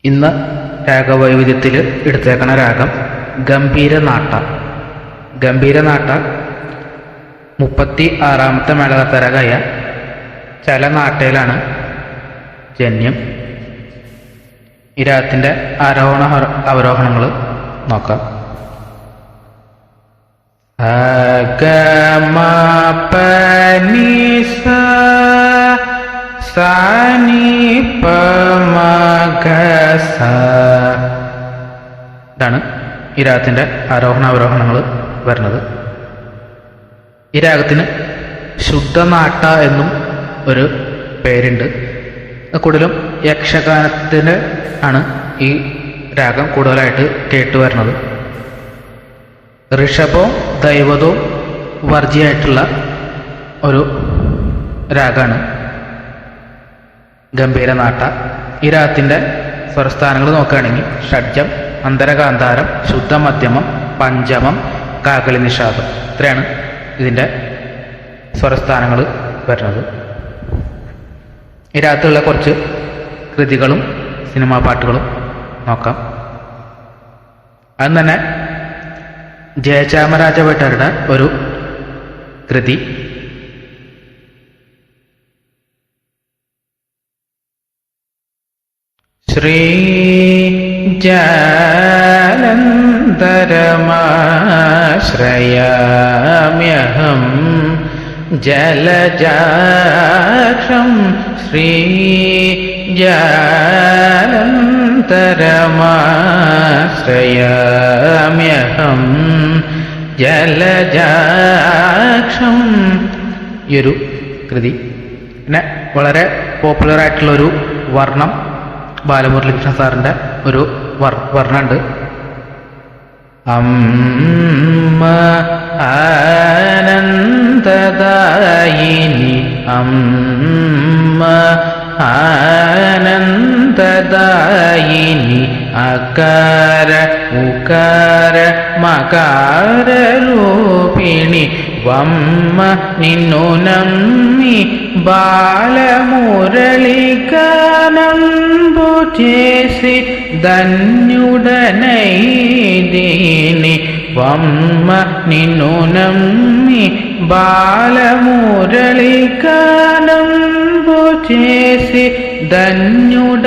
ഇന്ന് രാഗവൈവിധ്യത്തിൽ എടുത്തേക്കണ രാഗം ഗംഭീരനാട്ട. ഗംഭീരനാട്ട 36ാമത്തെ മേളകർത്തരകായ ചലനാട്ടയിലാണ് ജന്യം. ഈ രാഗത്തിൻ്റെ ആരോഹണ അവരോഹണങ്ങൾ നോക്കാം. ഇതാണ് ഈ രാഗത്തിൻ്റെ ആരോഹണ അവരോഹണങ്ങൾ വരുന്നത്. ഈ രാഗത്തിന് ശുദ്ധനാട്ട എന്നും ഒരു പേരുണ്ട്. കൂടുതലും യക്ഷഗാനത്തിന് ആണ് ഈ രാഗം കൂടുതലായിട്ട് കേട്ടുവരുന്നത്. ഋഷഭവും ദൈവതവും വർജിയായിട്ടുള്ള ഒരു രാഗമാണ് ഗംഭീരനാട്ട. ഈ രാഗത്തിൻ്റെ സ്വരസ്ഥാനങ്ങൾ നോക്കുകയാണെങ്കിൽ ഷഡ്ജം, അന്തരകാന്താരം, ശുദ്ധമധ്യമം, പഞ്ചമം, കാകളി നിഷാദം. ഇത്രയാണ് ഇതിൻ്റെ സ്വരസ്ഥാനങ്ങൾ വരുന്നത്. ഈ രാഗത്തിലുള്ള കുറച്ച് കൃതികളും സിനിമാ പാട്ടുകളും നോക്കാം. അത് തന്നെ ജയചാമരാജ ഭട്ടരുടെ ഒരു കൃതി ശ്രീ ജലന്ധരമാശ്രയാമ്യഹം ജലജാക്ഷം ശ്രീ ജലന്ധരമാശ്രയാമ്യഹം ജലജാക്ഷം. ഈ ഒരു കൃതി പിന്നെ വളരെ പോപ്പുലർ ആയിട്ടുള്ളൊരു വർണ്ണം ബാലമുരളീകൃഷ്ണ സാറിൻ്റെ ഒരു വർണ്ണമുണ്ട്. അമ്മ ആനന്ദദായിനി അമ്മ ആനന്ദദായിനി അകാര ഉകാര മകാര രൂപിണി വമ്മ നിന്നു നമ്മി ബാലമുരളികാനംബു చేసి ధన్యుడనైదిని వమ్మ నిన్ను నమ్మి బాలమురళికానంబు చేసి ധന്യുടനൈദിനി.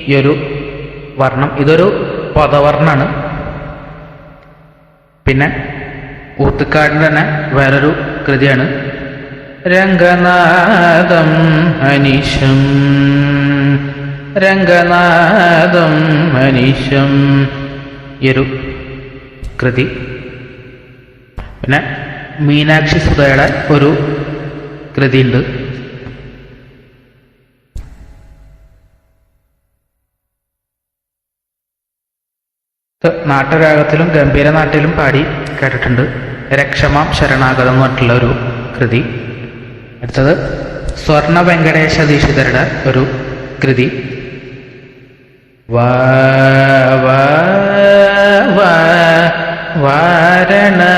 ഈ ഒരു വർണ്ണം ഇതൊരു പദവർണ്ണാണ്. പിന്നെ ഊത്തുക്കാടിൻ്റെ തന്നെ വേറൊരു കൃതിയാണ് രംഗനാദം അനിശം. രംഗനാദം അനിശം ഈ ഒരു കൃതി. പിന്നെ മീനാക്ഷി സുധയുടെ ഒരു കൃതിയുണ്ട്. നാട്ടരാഗത്തിലും ഗംഭീരനാട്ടിലും പാടി കേട്ടിട്ടുണ്ട്. രക്ഷമാം ശരണാഗതം എന്ന് പറഞ്ഞിട്ടുള്ള ഒരു കൃതി. അടുത്തത് സ്വർണ വെങ്കടേശ ദീക്ഷിതരുടെ ഒരു കൃതി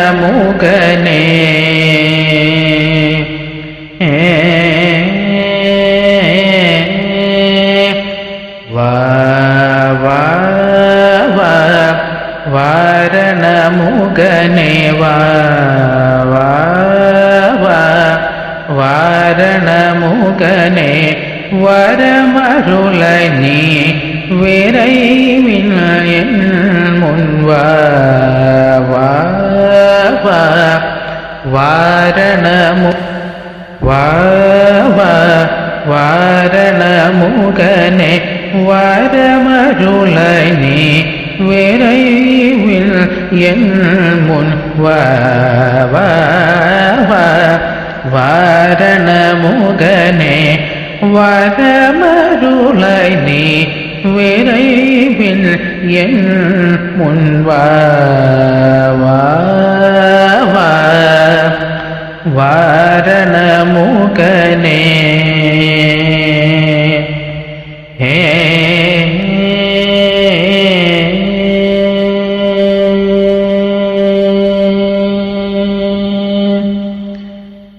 വാരണമുഖനേ വാരണമുഖനേ வாரணமுகனே வரமருளனி விரைவில் என் முன்வா வாரணமுகனே வரமருளனி விரைவில் என் முன் வாரணமுகனே வரமருளனி விரைவில் என் முன் வாரணமுகனே.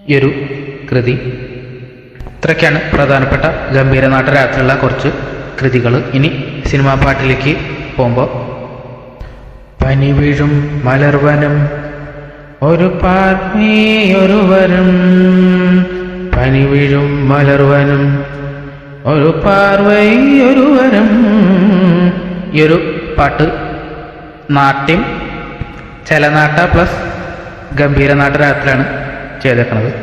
ഈ ഒരു കൃതി ഇത്രയൊക്കെയാണ് പ്രധാനപ്പെട്ട ഗംഭീരനാട്ടരാഗത്തിലുള്ള കുറച്ച് കൃതികൾ. ഇനി സിനിമാ പാട്ടിലേക്ക് പോകുമ്പോൾ പനി വീഴും മലർവനം ഒരു പാർവയും പനി വീഴും മലർവനം ഒരു പാർവയൊരുവരം. ഈ ഒരു പാട്ട് നാട്യം, ചലനാട്ട പ്ലസ് ഗംഭീരനാട്ടരാഗത്തിലാണ് ചെയ്തേക്കുന്നത്.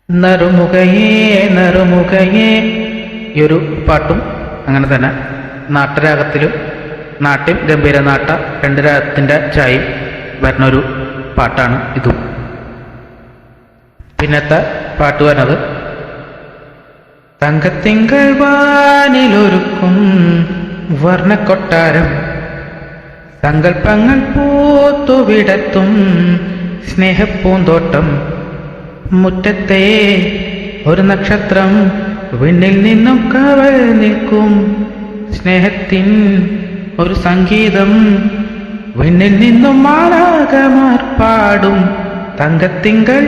നറുമുഖയേ നറുമുഖയേ ഈ ഒരു പാട്ടും അങ്ങനെ തന്നെ നാട്ടരാഗത്തിലും നാട്യം ഗംഭീരനാട്ട രണ്ട് രാഗത്തിൻ്റെ ചായയും വരുന്നൊരു പാട്ടാണ് ഇതും. പിന്നത്തെ പാട്ട് വരുന്നത് തങ്കത്തിങ്കൾ വാനിലൊരുക്കും വർണ്ണക്കൊട്ടാരം സങ്കൽപ്പങ്ങൾ പൂത്തുവിടത്തും സ്നേഹപ്പൂന്തോട്ടം മുറ്റത്തെ ഒരു നക്ഷത്രം വിണ്ണിൽ നിന്നും കവൽ നിൽക്കും സ്നേഹത്തിൻ ഒരു സംഗീതം വിണ്ണിൽ നിന്നും മാലാകമാർ പാടും തങ്കത്തിങ്കൾ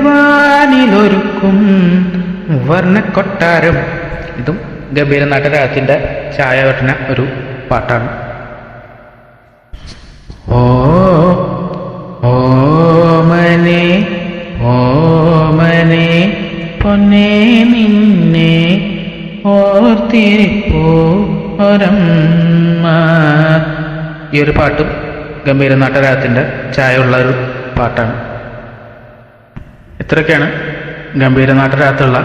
വാനിലൊരുക്കും വർണ്ണക്കൊട്ടാരം. ഇതും ഗംഭീരനാട്ടരാഗത്തിൻ്റെ ചായ വരുന്ന ഒരു പാട്ടാണ്. ഓമനെ ഓമനെ പൊന്നേ നിന്നെ ഓർത്തിരിപ്പോ ഒരമ്മ. ഈ ഒരു പാട്ടും ഗംഭീരനാട്ടരാഗത്തിൻ്റെ ചായ ഉള്ള ഒരു പാട്ടാണ്. ഇത്രയൊക്കെയാണ് ഗംഭീരനാട്ടരാഗത്തിലുള്ള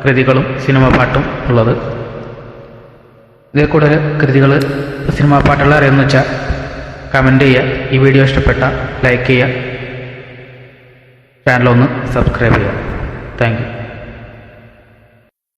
കൃതികളും സിനിമാ പാട്ടും ഉള്ളത്. ഇതിൽ കൂടുതൽ കൃതികൾ സിനിമാ പാട്ടുകൾ അറിയുമെന്ന് വെച്ചാൽ കമൻറ്റ് ചെയ്യുക. ഈ വീഡിയോ ഇഷ്ടപ്പെട്ട ലൈക്ക് ചെയ്യുക, ചാനലൊന്ന് സബ്സ്ക്രൈബ് ചെയ്യുക. Thank you.